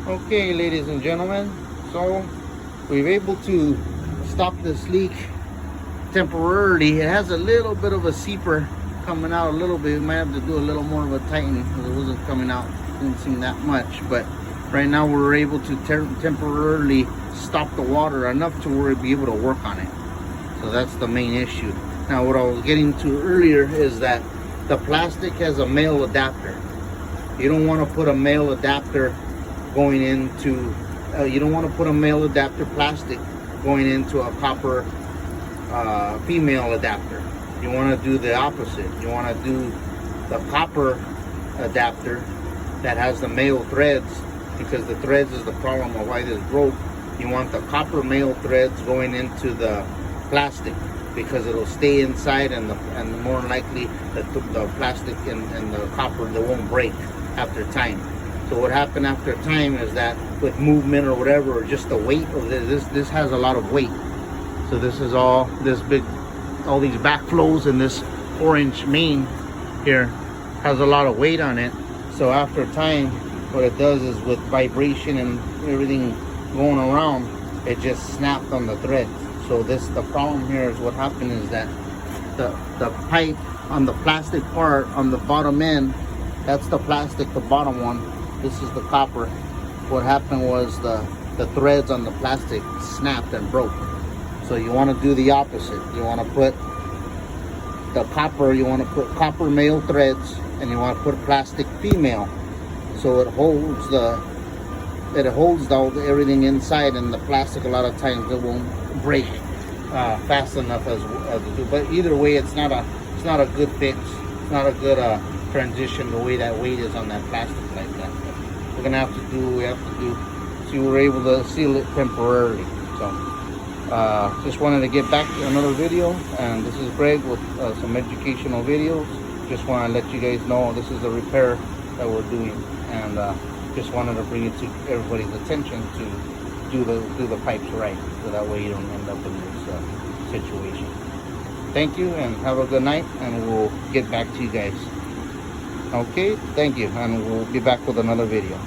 Okay, ladies and gentlemen, so we've able to stop this leak temporarily. It has a little bit of a seeper coming out a little bit. We might have to do a little more of a tightening because it wasn't coming out, didn't seem that much. But right now we're able to temporarily stop the water enough to where we'll be able to work on it. So that's the main issue. Now what I was getting to earlier is that the plastic has a male adapter. You don't want to put a male adapter going into you don't want to put a male adapter plastic going into a copper female adapter. You want to do the opposite. You want to do the copper adapter that has the male threads, because the threads is the problem of why this broke. You want the copper male threads going into the plastic because it'll stay inside, and more likely the plastic and the copper, they won't break after time. So what happened after time is that with movement or whatever, or just the weight of this has a lot of weight. So this is all this big, all these backflows, and this orange main here has a lot of weight on it. So after time, what it does is with vibration and everything going around, it just snapped on the threads. So the problem here is what happened is that the pipe on the plastic part on the bottom end, that's the plastic, the bottom one. This is the copper. What happened was the threads on the plastic snapped and broke. So you want to do the opposite. You want to put the copper, you want to put copper male threads, and you want to put plastic female. So it holds everything inside, and the plastic a lot of times it won't break fast enough as to do. But either way, it's not a good fix. It's not a good transition the way that weight is on that plastic like that. We're gonna have to do, so we're able to seal it temporarily. So just wanted to get back to another video, and this is Greg with some educational videos. Just want to let you guys know this is the repair that we're doing, and just wanted to bring it to everybody's attention to do the pipes right, so that way you don't end up in this situation. Thank you, and have a good night, and we'll get back to you guys. Okay, thank you, and we'll be back with another video.